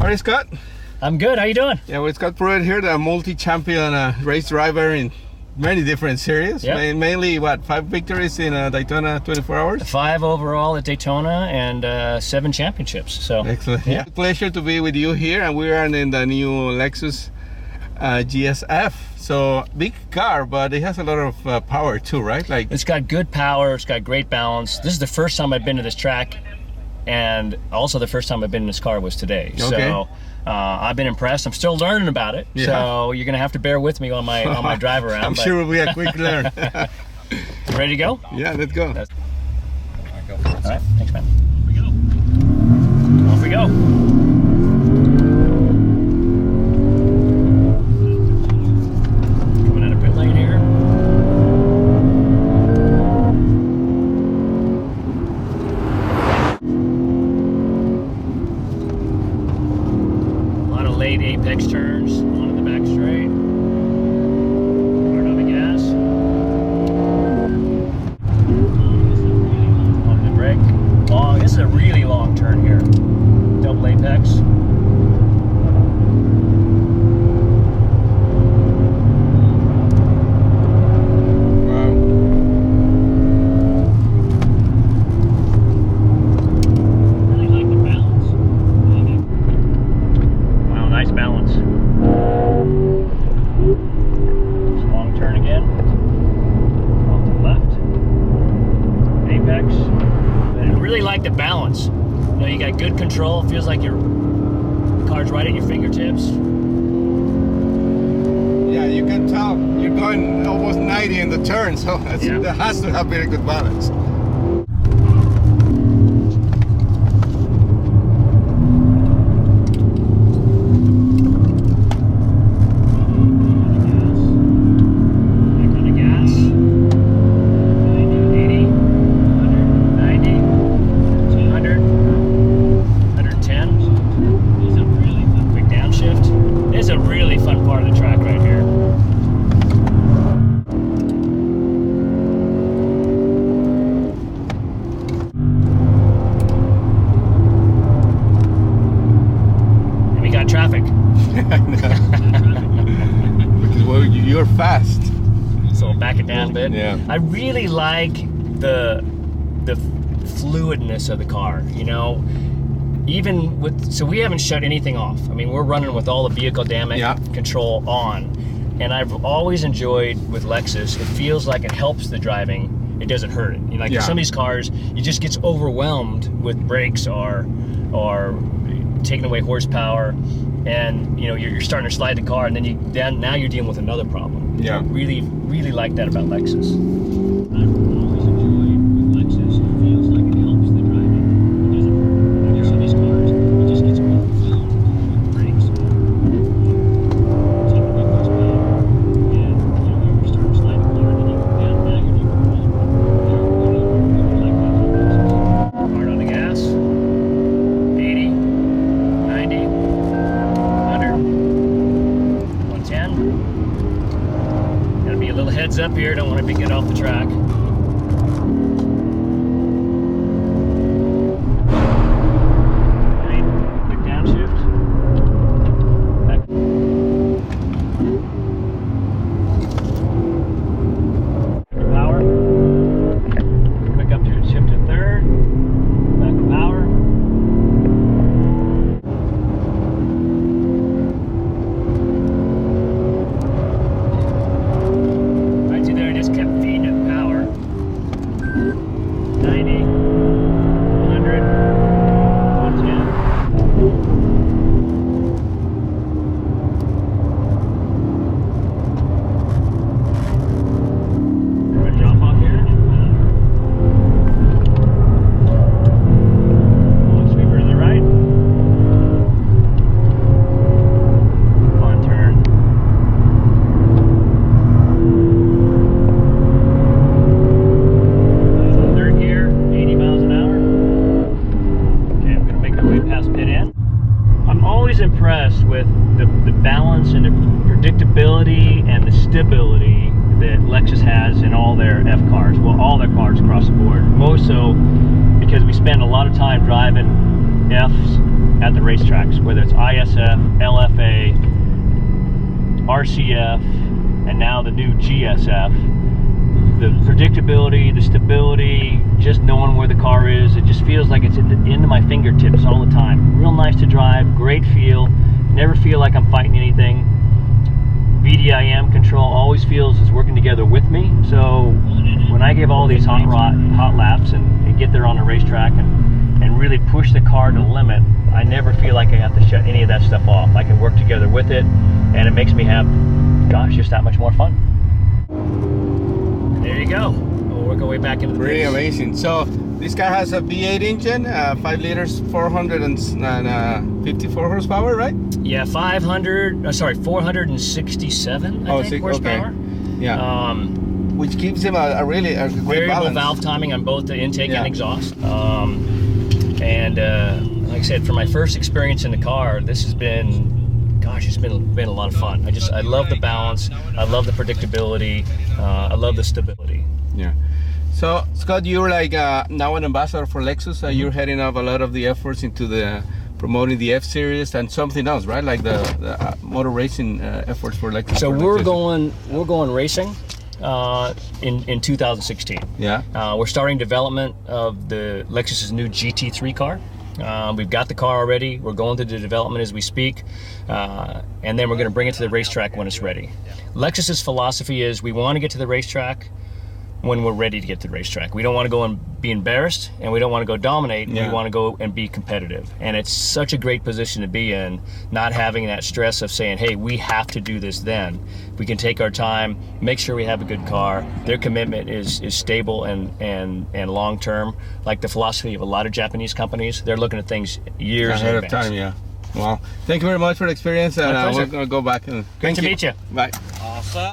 All right, Scott. I'm good. How you doing? Yeah, well, Scott Pruett here, the multi-champion race driver in many different series. Yep. Mainly, what, 5 victories in Daytona 24 hours? 5 overall at Daytona and 7 championships. So excellent. Yeah. Pleasure to be with you here, and we are in the new Lexus GSF. So big car, but it has a lot of power too, right? Like, it's got good power. It's got great balance. This is the first time I've been to this track, and also the first time I've been in this car was today. Okay. So I've been impressed. I'm still learning about it. Yeah. So you're gonna have to bear with me on my drive around. I'm sure it'll be a quick learn. Ready to go? Yeah, let's go. All right, thanks, man. Off we go. Coming out of pit lane here. A lot of late apex turns onto the back straight. Hard on the gas. On the brake. Long. This is a really long turn here. Double apex. The balance, you know, you got good control. It feels like your car's right at your fingertips. Yeah, you can tell you're going almost 90 in the turn, so that has to have very good balance. Traffic. Because well, you're fast. So back it down a bit. Yeah. I really like the fluidness of the car. You know, even with, so we haven't shut anything off. I mean, we're running with all the vehicle dynamic control on, and I've always enjoyed with Lexus. It feels like it helps the driving. It doesn't hurt it. You know, like some of these cars, you just gets overwhelmed with brakes or taking away horsepower, and you know you're starting to slide the car, and then now you're dealing with another problem. Yeah, I really like that about Lexus. I've always enjoyed with Lexus. It feels like it helps the driving. It doesn't hurt. Like some of these cars, it just gets overwhelmed with brakes. Taking away horsepower, and you know you're starting to slide the car, and then now you're dealing with another problem. I really like that about Lexus. Hard on the gas. 80. 90, 100, 110. Gotta be a little heads up here, don't want to get off the track. Right, quick downshift. Back. Power. Quick up to shift to third. Back to power. Kept feeding it power. has in all their F cars, well, all their cars across the board. Most so because we spend a lot of time driving Fs at the racetracks, whether it's ISF, LFA, RCF, and now the new GSF. The predictability, the stability, just knowing where the car is, it just feels like it's at the end of my fingertips all the time. Real nice to drive, great feel, never feel like I'm fighting anything. VDIM control always feels it's working together with me. So when I give all these hot laps and get there on the racetrack and really push the car to the limit, I never feel like I have to shut any of that stuff off. I can work together with it, and it makes me have, gosh, just that much more fun. There you go. We'll work our way back into the Pretty race. amazing. So this car has a V8 engine, 5 liters, 454 horsepower, right? Yeah, 467, I think, horsepower. Okay. Yeah. Which gives him a really great Variable balance. valve timing on both the intake and exhaust. Like I said, for my first experience in the car, this has been, gosh, it's been a lot of fun. I love the balance. I love the predictability. I love the stability. Yeah. So Scott, you're like now an ambassador for Lexus. You're heading up a lot of the efforts into the promoting the F series and something else, right? Like the motor racing efforts for Lexus. So we're going racing in 2016. Yeah. We're starting development of the Lexus's new GT3 car. We've got the car already. We're going through the development as we speak, and then we're going to bring it to the racetrack when it's ready. Lexus's philosophy is we want to get to the racetrack when we're ready to get to the racetrack. We don't want to go and be embarrassed, and we don't want to go dominate. Yeah. We want to go and be competitive. And it's such a great position to be in, not having that stress of saying, hey, we have to do this then. We can take our time, make sure we have a good car. Their commitment is stable and long-term. Like the philosophy of a lot of Japanese companies, they're looking at things years ahead in of time, yeah. Well, thank you very much for the experience, and we're going to go back. And Great to meet you. Bye. Awesome.